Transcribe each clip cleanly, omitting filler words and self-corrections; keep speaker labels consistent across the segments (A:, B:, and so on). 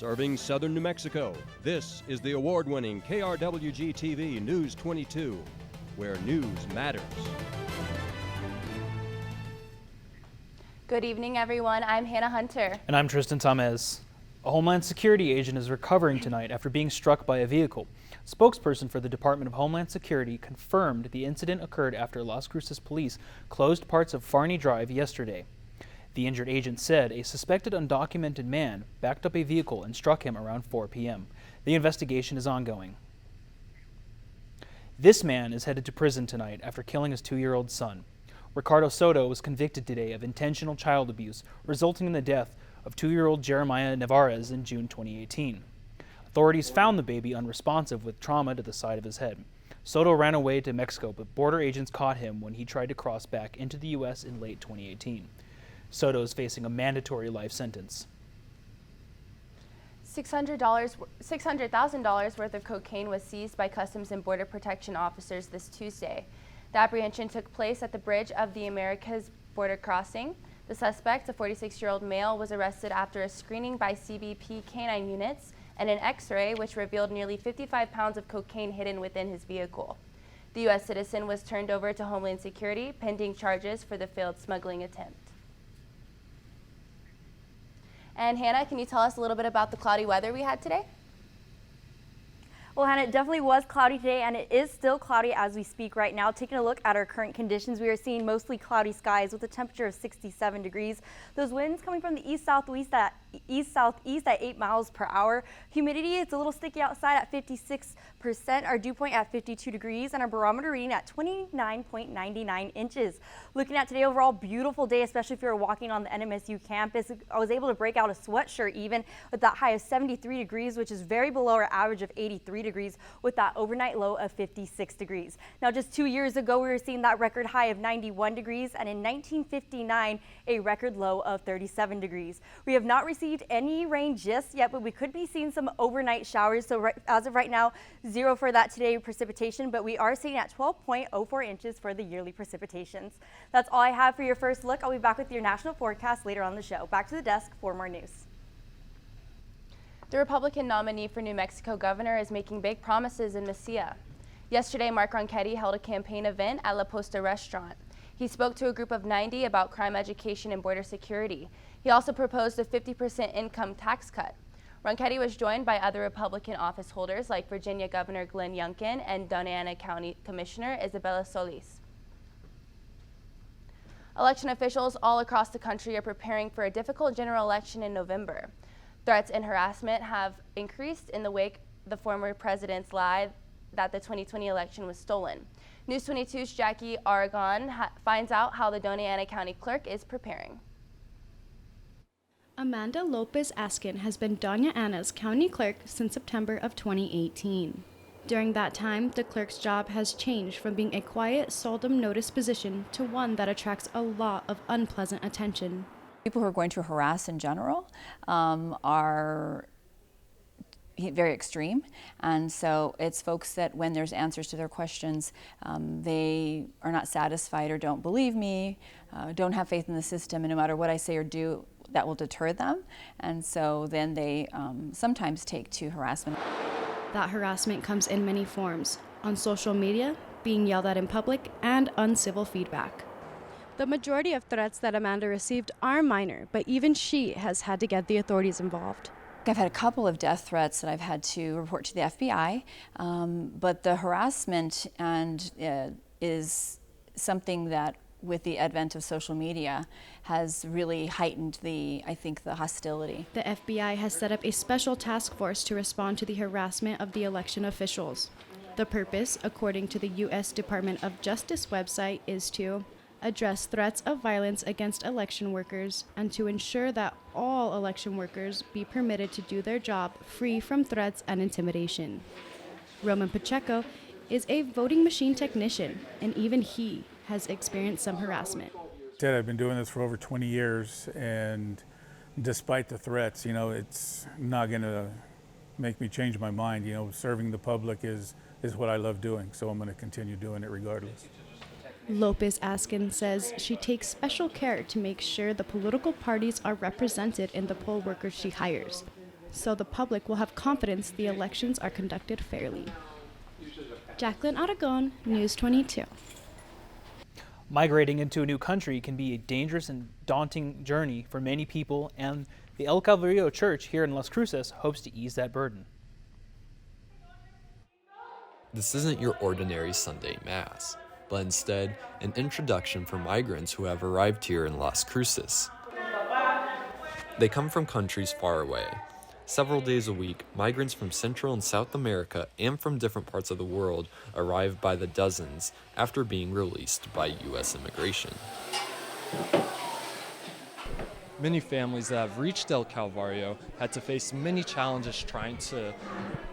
A: Serving southern New Mexico, this is the award-winning KRWG-TV News22, where news matters.
B: Good evening, everyone. I'm Hannah Hunter.
C: And I'm Tristan Tamez. A Homeland Security agent is recovering tonight after being struck by a vehicle. Spokesperson for the Department of Homeland Security confirmed the incident occurred after Las Cruces police closed parts of Farney Drive yesterday. The injured agent said a suspected undocumented man backed up a vehicle and struck him around 4 p.m. The investigation is ongoing. This man is headed to prison tonight after killing his 2-year-old son. Ricardo Soto was convicted today of intentional child abuse, resulting in the death of 2-year-old Jeremiah Navarez in June 2018. Authorities found the baby unresponsive with trauma to the side of his head. Soto ran away to Mexico, but border agents caught him when he tried to cross back into the U.S. in late 2018. Soto is facing a mandatory life sentence.
B: $600,000 worth of cocaine was seized by Customs and Border Protection officers this Tuesday. The apprehension took place at the Bridge of the Americas border crossing. The suspect, a 46-year-old male, was arrested after a screening by CBP canine units and an X-ray which revealed nearly 55 pounds of cocaine hidden within his vehicle. The U.S. citizen was turned over to Homeland Security pending charges for the failed smuggling attempt. And Hannah, can you tell us a little bit about the cloudy weather we had today?
D: Well, Hannah, it definitely was cloudy today, and it is still cloudy as we speak right now. Taking a look at our current conditions, we are seeing mostly cloudy skies with a temperature of 67 degrees. Those winds coming from the east-southeast at 8 miles per hour. Humidity, it's a little sticky outside at 56%, our dew point at 52 degrees, and our barometer reading at 29.99 inches. Looking at today, overall, beautiful day, especially if you're walking on the NMSU campus. I was able to break out a sweatshirt even with that high of 73 degrees, which is very below our average of 83 degrees with that overnight low of 56 degrees. Now, just 2 years ago, we were seeing that record high of 91 degrees, and in 1959, a record low of 37 degrees. We have not received any rain just yet, but we could be seeing some overnight showers. So as of right now, 0 for that today precipitation, but we are seeing at 12.04 inches for the yearly precipitations. That's all I have for your first look. I'll be back with your national forecast later on the show. Back to the desk for more news.
B: The Republican nominee for New Mexico governor is making big promises in Mesilla. Yesterday, Mark Ronchetti held a campaign event at La Posta restaurant. He spoke to a group of 90 about crime education and border security. He also proposed a 50% income tax cut. Ronchetti was joined by other Republican office holders like Virginia Governor Glenn Youngkin and Doña Ana County Commissioner Isabela Solis. Election officials all across the country are preparing for a difficult general election in November. Threats and harassment have increased in the wake of the former president's lie that the 2020 election was stolen. News22's Jackie Aragon finds out how the Doña Ana County Clerk is preparing.
E: Amanda Lopez Askin has been Doña Ana's county clerk since September of 2018. During that time, the clerk's job has changed from being a quiet, seldom noticed position to one that attracts a lot of unpleasant attention.
F: People who are going to harass in general are very extreme, and so it's folks that when there's answers to their questions, they are not satisfied or don't believe me, don't have faith in the system, and no matter what I say or do, that will deter them, and so then they sometimes take to harassment.
E: That harassment comes in many forms: on social media, being yelled at in public, and uncivil feedback. The majority of threats that Amanda received are minor, but even she has had to get the authorities involved.
F: I've had a couple of death threats that I've had to report to the FBI, but the harassment is something that, with the advent of social media, has really heightened the hostility.
E: The FBI has set up a special task force to respond to the harassment of the election officials. The purpose, according to the U.S. Department of Justice website, is to address threats of violence against election workers and to ensure that all election workers be permitted to do their job free from threats and intimidation. Roman Pacheco is a voting machine technician, and even he has experienced some harassment.
G: I've been doing this for over 20 years, and despite the threats, it's not going to make me change my mind. Serving the public is what I love doing, so I'm going to continue doing it regardless.
E: Lopez Askin says she takes special care to make sure the political parties are represented in the poll workers she hires. so the public will have confidence the elections are conducted fairly. Jacqueline Aragon, News 22.
C: Migrating into a new country can be a dangerous and daunting journey for many people, and the El Calvario Church here in Las Cruces hopes to ease that burden.
H: This isn't your ordinary Sunday Mass, but instead an introduction for migrants who have arrived here in Las Cruces. They come from countries far away. Several days a week, migrants from Central and South America and from different parts of the world arrive by the dozens after being released by U.S. immigration.
I: Many families that have reached El Calvario had to face many challenges trying to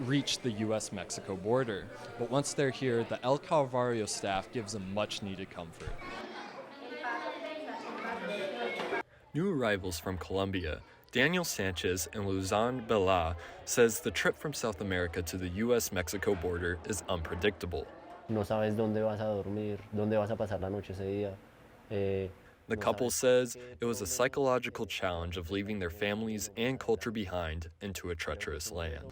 I: reach the U.S.-Mexico border. But once they're here, the El Calvario staff gives them much-needed comfort.
H: New arrivals from Colombia, Daniel Sanchez and Luzan Bela, says the trip from South America to the U.S.-Mexico border is unpredictable.
J: No sabes dónde vas a dormir, dónde vas a pasar la noche ese día.
H: The couple says it was a psychological challenge of leaving their families and culture behind into a treacherous land.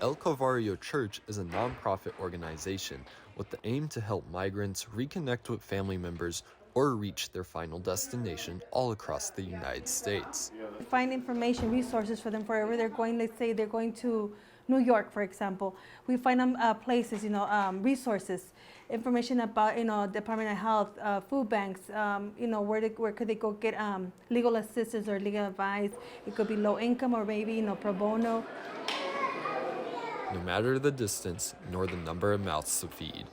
H: El Calvario Church is a nonprofit organization with the aim to help migrants reconnect with family members or reach their final destination all across the United States.
K: Find information, resources for them wherever they're going. Let's say they're going to New York, for example. We find them places, resources, information about, Department of Health, food banks, where could they go get legal assistance or legal advice. It could be low income or maybe, pro bono.
H: No matter the distance nor the number of mouths to feed,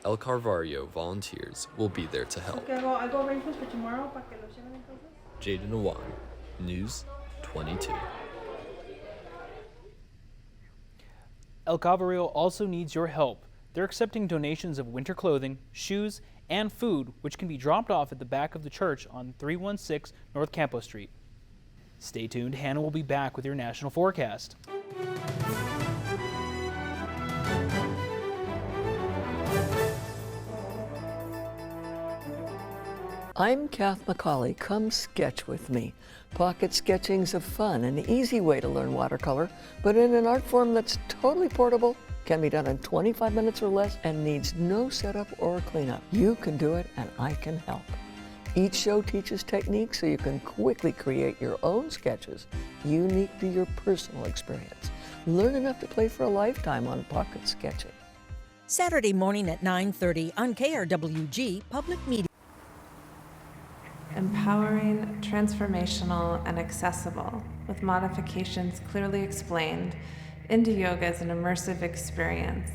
H: El Calvario volunteers will be there to help. Jaden Awan, News 22.
C: El Calvario also needs your help. They're accepting donations of winter clothing, shoes, and food, which can be dropped off at the back of the church on 316 North Campo Street. Stay tuned. Hannah will be back with your national forecast.
L: I'm Kath McCauley. Come sketch with me. Pocket sketching's a fun and easy way to learn watercolor, but in an art form that's totally portable, can be done in 25 minutes or less, and needs no setup or cleanup. You can do it, and I can help. Each show teaches techniques so you can quickly create your own sketches unique to your personal experience. Learn enough to play for a lifetime on pocket sketching.
M: Saturday morning at 9:30 on KRWG Public Media.
N: Empowering, transformational, and accessible, with modifications clearly explained, Indie Yoga is an immersive experience.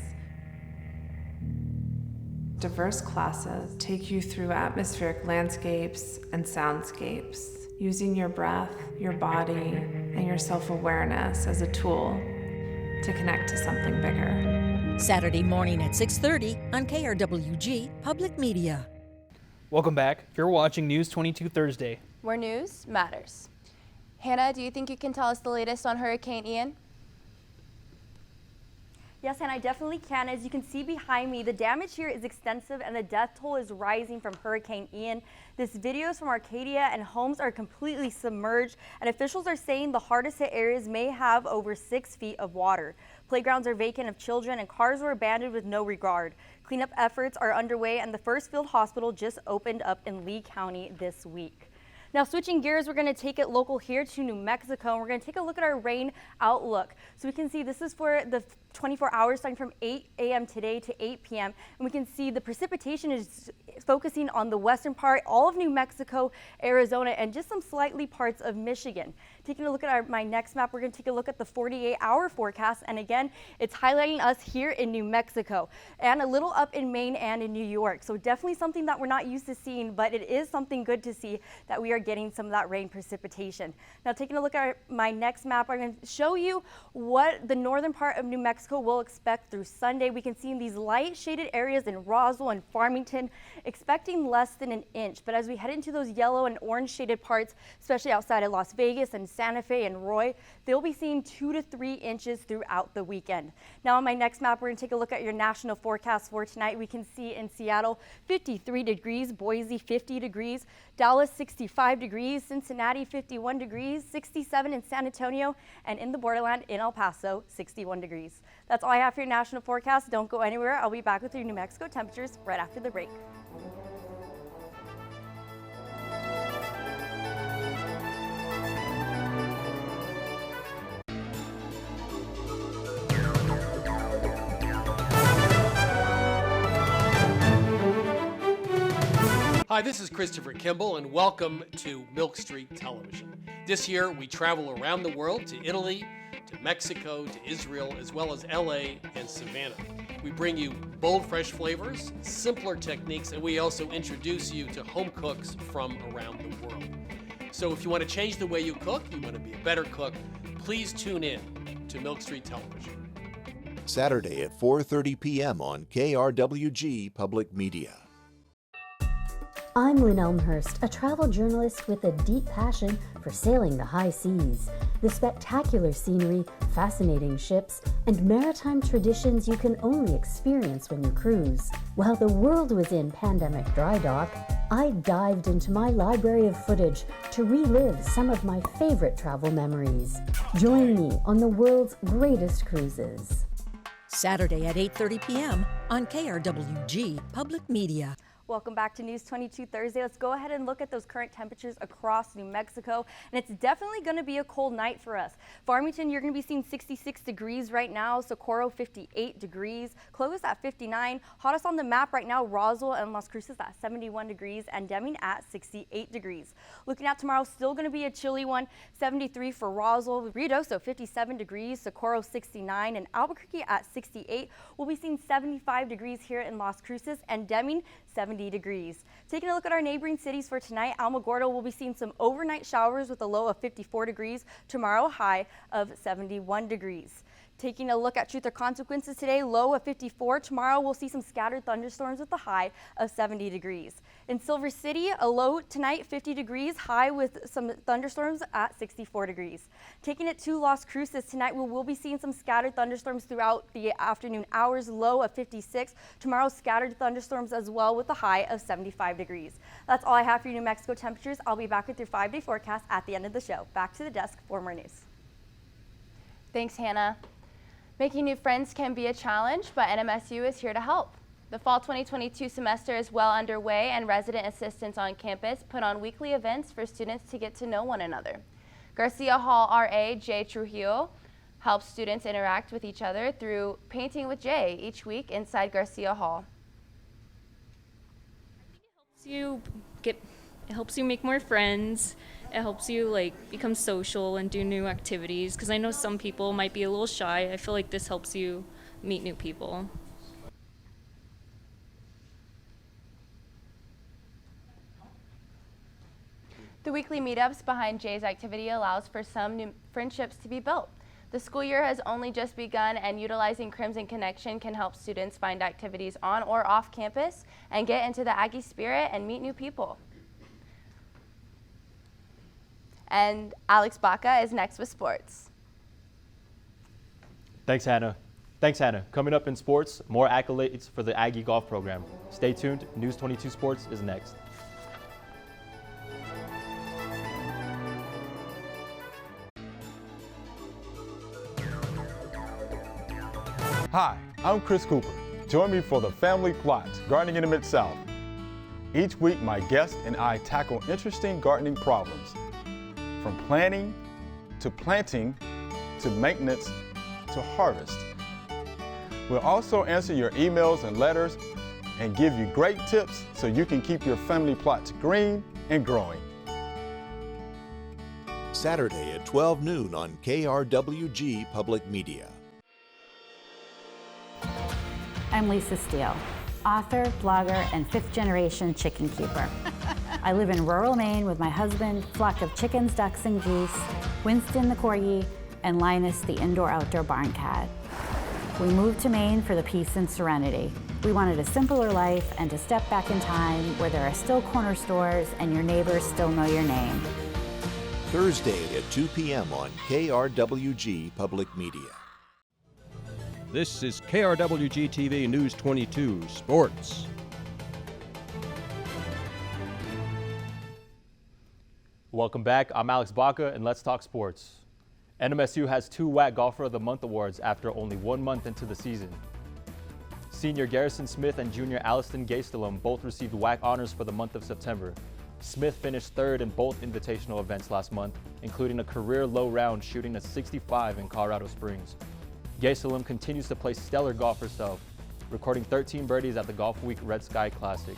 N: Diverse classes take you through atmospheric landscapes and soundscapes, using your breath, your body, and your self-awareness as a tool to connect to something bigger.
M: Saturday morning at 6:30 on KRWG Public Media.
C: Welcome back. You're watching News 22 Thursday,
B: where news matters. Hannah, do you think you can tell us the latest on Hurricane Ian?
D: Yes, and I definitely can. As you can see behind me, the damage here is extensive and the death toll is rising from Hurricane Ian. This video is from Arcadia, and homes are completely submerged, and officials are saying the hardest hit areas may have over 6 feet of water. Playgrounds are vacant of children and cars were abandoned with no regard. Cleanup efforts are underway, and the first field hospital just opened up in Lee County this week. Now, switching gears, we're going to take it local here to New Mexico, and we're going to take a look at our rain outlook. So we can see this is for the 24 hours starting from 8 a.m. today to 8 p.m. And we can see the precipitation is focusing on the western part, all of New Mexico, Arizona, and just some slightly parts of Michigan. Taking a look at my next map, we're going to take a look at the 48-hour forecast. And again, it's highlighting us here in New Mexico and a little up in Maine and in New York. So definitely something that we're not used to seeing, but it is something good to see that we are getting some of that rain precipitation. Now, taking a look at my next map, I'm going to show you what the northern part of New Mexico will expect through Sunday. We can see in these light shaded areas in Roswell and Farmington expecting less than an inch. But as we head into those yellow and orange shaded parts, especially outside of Las Vegas and Santa Fe and Roy, they'll be seeing 2 to 3 inches throughout the weekend. Now on my next map, we're going to take a look at your national forecast for tonight. We can see in Seattle 53 degrees, Boise 50 degrees, Dallas 65 degrees, Cincinnati 51 degrees, 67 in San Antonio, and in the borderland in El Paso 61 degrees. That's all I have for your national forecast. Don't go anywhere. I'll be back with your New Mexico temperatures right after the break.
O: Hi, this is Christopher Kimball, and welcome to Milk Street Television. This year, we travel around the world to Italy, to Mexico, to Israel, as well as LA and Savannah. We bring you bold, fresh flavors, simpler techniques, and we also introduce you to home cooks from around the world. So if you want to change the way you cook, you want to be a better cook, please tune in to Milk Street Television.
P: Saturday at 4:30 p.m. on KRWG Public Media.
Q: I'm Lynn Elmhurst, a travel journalist with a deep passion for sailing the high seas. The spectacular scenery, fascinating ships, and maritime traditions you can only experience when you cruise. While the world was in pandemic dry dock, I dived into my library of footage to relive some of my favorite travel memories. Join me on the world's greatest cruises.
M: Saturday at 8:30 p.m. on KRWG Public Media.
D: Welcome back to News 22 Thursday. Let's go ahead and look at those current temperatures across New Mexico. And it's definitely going to be a cold night for us. Farmington, you're going to be seeing 66 degrees right now. Socorro, 58 degrees. Clovis at 59. Hottest on the map right now, Roswell and Las Cruces at 71 degrees. And Deming at 68 degrees. Looking at tomorrow, still going to be a chilly one. 73 for Roswell. Ruidoso, 57 degrees. Socorro, 69. And Albuquerque at 68. We'll be seeing 75 degrees here in Las Cruces. And Deming, 70 degrees. Taking a look at our neighboring cities for tonight, Alamogordo will be seeing some overnight showers with a low of 54 degrees. Tomorrow, high of 71 degrees. Taking a look at Truth or Consequences today, low of 54. Tomorrow, we'll see some scattered thunderstorms with a high of 70 degrees. In Silver City, a low tonight, 50 degrees, high with some thunderstorms at 64 degrees. Taking it to Las Cruces tonight, we will be seeing some scattered thunderstorms throughout the afternoon hours, low of 56. Tomorrow, scattered thunderstorms as well with a high of 75 degrees. That's all I have for your New Mexico temperatures. I'll be back with your 5-day forecast at the end of the show. Back to the desk for more news.
B: Thanks, Hannah. Making new friends can be a challenge, but NMSU is here to help. The fall 2022 semester is well underway, and resident assistants on campus put on weekly events for students to get to know one another. Garcia Hall RA Jay Trujillo helps students interact with each other through Painting with Jay each week inside Garcia Hall.
R: It helps you make more friends. It helps you become social and do new activities, because I know some people might be a little shy. I feel like this helps you meet new people.
B: The weekly meetups behind Jay's activity allows for some new friendships to be built. The school year has only just begun, and utilizing Crimson Connection can help students find activities on or off campus and get into the Aggie spirit and meet new people. And Alex Baca is next with sports.
S: Thanks, Hannah. Coming up in sports, more accolades for the Aggie golf program. Stay tuned. News 22 Sports is next.
T: Hi, I'm Chris Cooper. Join me for the Family Plot, Gardening in the Mid-South. Each week, my guests and I tackle interesting gardening problems, from planning to planting to maintenance to harvest. We'll also answer your emails and letters and give you great tips so you can keep your family plots green and growing.
P: Saturday at 12 noon on KRWG Public Media.
U: I'm Lisa Steele, author, blogger, and fifth-generation chicken keeper. I live in rural Maine with my husband, flock of chickens, ducks, and geese, Winston the corgi, and Linus the indoor-outdoor barn cat. We moved to Maine for the peace and serenity. We wanted a simpler life and to step back in time where there are still corner stores and your neighbors still know your name.
P: Thursday at 2 p.m. on KRWG Public Media.
A: This is KRWG-TV News 22 Sports.
S: Welcome back. I'm Alex Baca, and let's talk sports. NMSU has 2 WAC Golfer of the Month awards after only 1 month into the season. Senior Garrison Smith and junior Alliston Gastelum both received WAC honors for the month of September. Smith finished 3rd in both invitational events last month, including a career low round shooting a 65 in Colorado Springs. Gastelum continues to play stellar golf herself, recording 13 birdies at the Golf Week Red Sky Classic.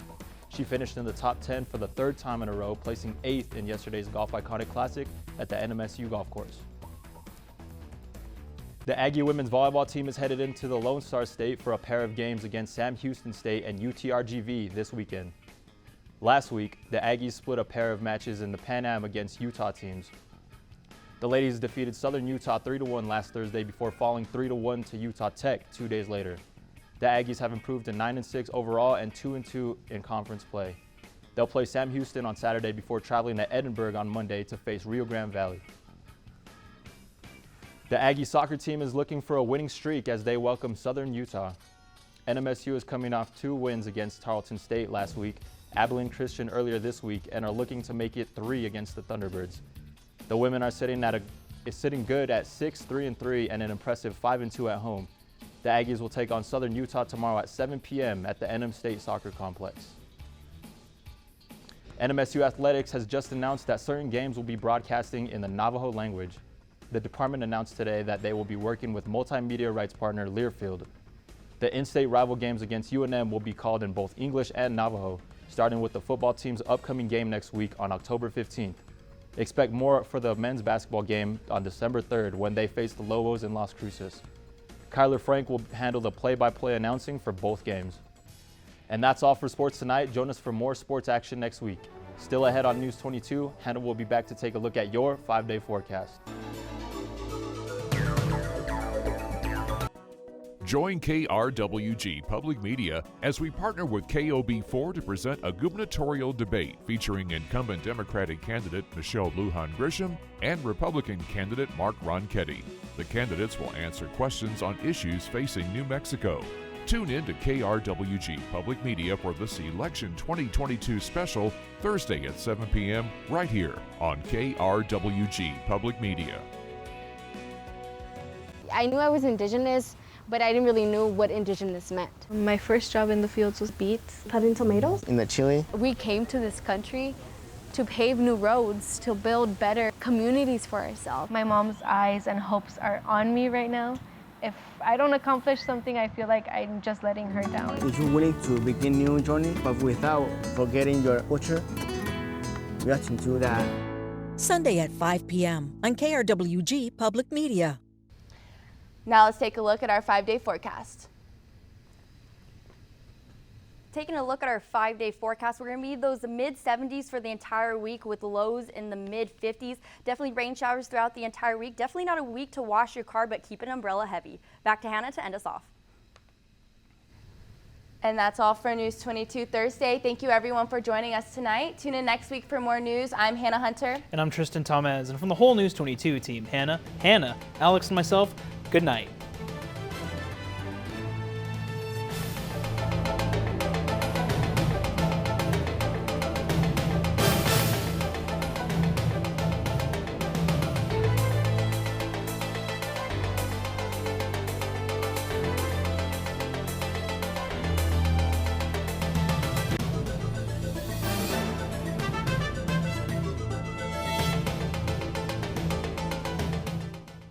S: She finished in the top 10 for the 3rd time in a row, placing 8th in yesterday's Golf Iconic Classic at the NMSU Golf Course. The Aggie women's volleyball team is headed into the Lone Star State for a pair of games against Sam Houston State and UTRGV this weekend. Last week, the Aggies split a pair of matches in the Pan Am against Utah teams. The ladies defeated Southern Utah 3-1 last Thursday before falling 3-1 to Utah Tech 2 days later. The Aggies have improved to 9-6 overall and 2-2 in conference play. They'll play Sam Houston on Saturday before traveling to Edinburgh on Monday to face Rio Grande Valley. The Aggie soccer team is looking for a winning streak as they welcome Southern Utah. NMSU is coming off 2 wins against Tarleton State last week, Abilene Christian earlier this week, and are looking to make it 3 against the Thunderbirds. The women are sitting good at 6-3-3 and an impressive 5-2 at home. The Aggies will take on Southern Utah tomorrow at 7 p.m. at the NM State Soccer Complex. NMSU Athletics has just announced that certain games will be broadcasting in the Navajo language. The department announced today that they will be working with multimedia rights partner Learfield. The in-state rival games against UNM will be called in both English and Navajo, starting with the football team's upcoming game next week on October 15th. Expect more for the men's basketball game on December 3rd when they face the Lobos in Las Cruces. Kyler Frank will handle the play-by-play announcing for both games. And that's all for sports tonight. Join us for more sports action next week. Still ahead on News 22, Hannah will be back to take a look at your 5-day forecast.
V: Join KRWG Public Media as we partner with KOB4 to present a gubernatorial debate featuring incumbent Democratic candidate Michelle Lujan Grisham and Republican candidate Mark Ronchetti. The candidates will answer questions on issues facing New Mexico. Tune in to KRWG Public Media for this Election 2022 special Thursday at 7 p.m. right here on KRWG Public Media.
W: I knew I was Indigenous, but I didn't really know what Indigenous meant.
X: My first job in the fields was beets.
W: Cutting tomatoes?
J: In the chili.
W: We came to this country to pave new roads, to build better communities for ourselves.
X: My mom's eyes and hopes are on me right now. If I don't accomplish something, I feel like I'm just letting her down.
Y: If you're willing to begin new journey, but without forgetting your culture, we have to do that.
M: Sunday at 5 p.m. on KRWG Public Media.
B: Now let's take a look at our 5-day forecast.
D: Taking a look at our 5-day forecast, we're going to be those mid-70s for the entire week with lows in the mid-50s. Definitely rain showers throughout the entire week. Definitely not a week to wash your car, but keep an umbrella heavy. Back to Hannah to end us off.
B: And that's all for News 22 Thursday. Thank you everyone for joining us tonight. Tune in next week for more news. I'm Hannah Hunter.
C: And I'm Tristan Tomez. And from the whole News 22 team, Hannah, Alex, and myself, good night.